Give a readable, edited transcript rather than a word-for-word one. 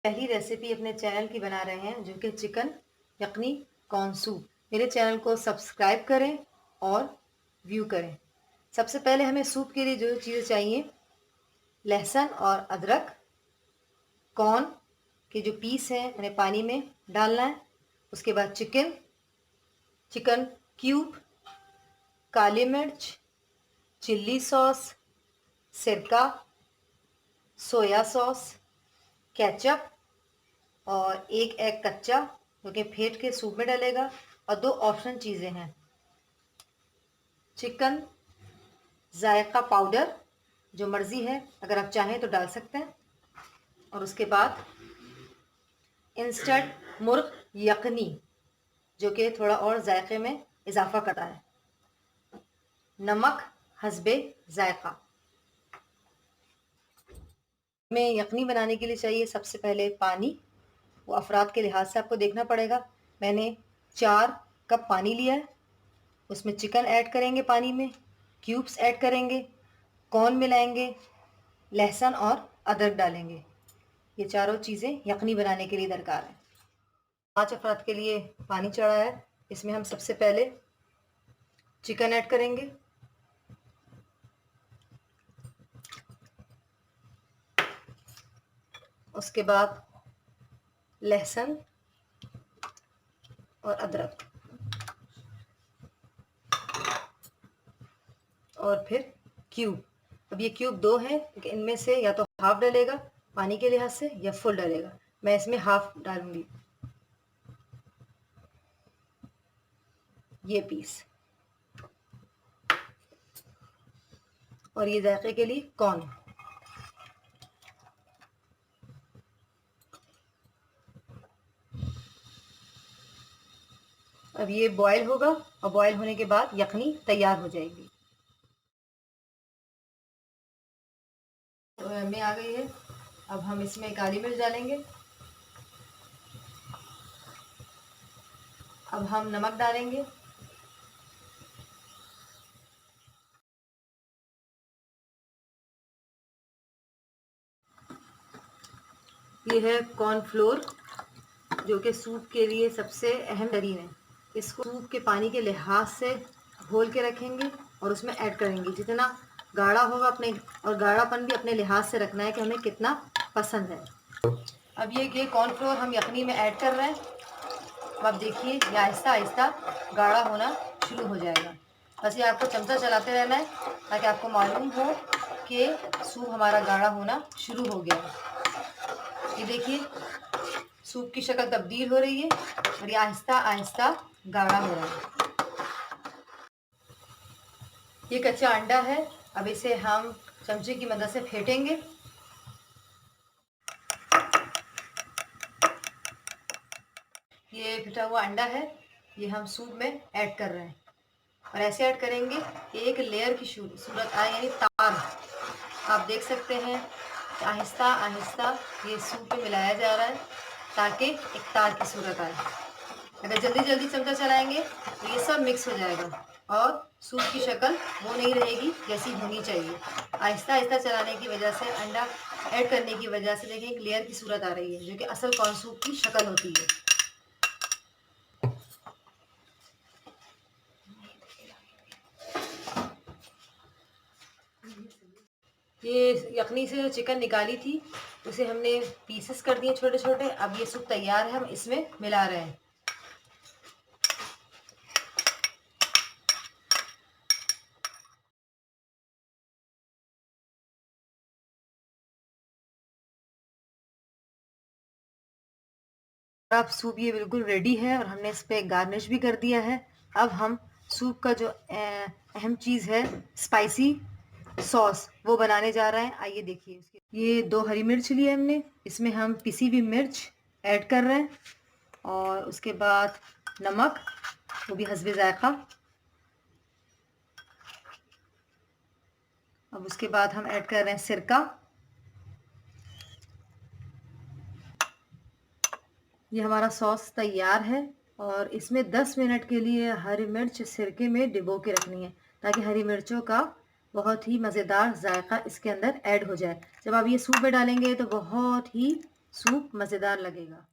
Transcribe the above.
पहली रेसिपी अपने चैनल की बना रहे हैं जो कि चिकन यखनी कॉर्न सूप। मेरे चैनल को सब्सक्राइब करें और व्यू करें। सबसे पहले हमें सूप के लिए जो चीज़ें चाहिए, लहसुन और अदरक, कॉर्न के जो पीस हैं उन्हें पानी में डालना है। उसके बाद चिकन क्यूब, काली मिर्च, चिल्ली सॉस, सिरका, सोया सॉस, केचप और एक एग कच्चा जो कि फेंट के सूप में डलेगा। और दो ऑप्शन चीज़ें हैं, चिकन जायका पाउडर, जो मर्ज़ी है, अगर आप चाहें तो डाल सकते हैं। और उसके बाद इंस्टेंट मुर्ग यखनी जो कि थोड़ा और जायके में इजाफा करता है। नमक हस्बे जायका। हमें यखनी बनाने के लिए चाहिए सबसे पहले पानी। वो अफराद के लिहाज से आपको देखना पड़ेगा। मैंने 4 कप पानी लिया है। उसमें चिकन ऐड करेंगे, पानी में क्यूब्स ऐड करेंगे, कॉर्न मिलाएंगे, लहसुन और अदरक डालेंगे। ये चारों चीज़ें यखनी बनाने के लिए दरकार है। 5 अफराद के लिए पानी चढ़ा है। इसमें हम सबसे पहले चिकन ऐड करेंगे, उसके बाद लहसुन और अदरक, और फिर क्यूब। अब ये क्यूब 2 हैं, लेकिन इनमें से या तो हाफ डलेगा पानी के लिहाज से या फुल डलेगा। मैं इसमें हाफ डालूंगी। ये पीस, और ये जायके के लिए कॉर्न। अब ये बॉयल होगा और बॉयल होने के बाद यखनी तैयार हो जाएगी। तो में आ गई है। अब हम इसमें काली मिर्च डालेंगे। अब हम नमक डालेंगे। ये है कॉर्नफ्लोर जो कि सूप के लिए सबसे अहम तरीन है। इसको सूप के पानी के लिहाज से घोल के रखेंगे और उसमें ऐड करेंगे। जितना गाढ़ा होगा अपने, और गाढ़ापन भी अपने लिहाज से रखना है कि हमें कितना पसंद है। अब ये कॉर्नफ्लोर हम यखनी में ऐड कर रहे हैं। अब आप देखिए ये आहिस्ता आहिस्ता गाढ़ा होना शुरू हो जाएगा। बस ये आपको चमचा चलाते रहना है ताकि आपको मालूम हो कि सूप हमारा गाढ़ा होना शुरू हो गया है। ये देखिए सूप की शक्ल तब्दील हो रही है और ये आहिस्ता आहिस्ता गाढ़ा हो रहा है। ये कच्चा अंडा है। अब इसे हम चमचे की मदद से फेंटेंगे। ये फेंटा हुआ अंडा है, ये हम सूप में ऐड कर रहे हैं और ऐसे ऐड करेंगे कि एक लेयर की सूरत आए, यानी तार। आप देख सकते हैं कि आहिस्ता आहिस्ता ये सूप में मिलाया जा रहा है ताकि एक तार की सूरत आए। अगर जल्दी जल्दी चमचा चलाएंगे तो ये सब मिक्स हो जाएगा और सूप की शक्ल वो नहीं रहेगी जैसी होनी चाहिए। आहिस्ता आहिस्ता चलाने की वजह से, अंडा ऐड करने की वजह से देखें एक लेयर की सूरत आ रही है जो कि असल कॉर्न सूप की शक्ल होती है। ये यखनी से जो चिकन निकाली थी उसे हमने पीसेस कर दिए छोटे छोटे। अब ये सूप तैयार है, हम इसमें मिला रहे हैं। अब सूप ये बिल्कुल रेडी है और हमने इस पे गार्निश भी कर दिया है। अब हम सूप का जो अहम चीज़ है, स्पाइसी सॉस, वो बनाने जा रहे हैं। आइए देखिए। ये 2 हरी मिर्च लिए हमने, इसमें हम पिसी हुई मिर्च ऐड कर रहे हैं और उसके बाद नमक, वो भी हस्बे जायका। अब उसके बाद हम ऐड कर रहे हैं सिरका। ये हमारा सॉस तैयार है और इसमें 10 मिनट के लिए हरी मिर्च सिरके में डिबो के रखनी है ताकि हरी मिर्चों का बहुत ही मज़ेदार जायका इसके अंदर ऐड हो जाए। जब आप ये सूप में डालेंगे तो बहुत ही सूप मज़ेदार लगेगा।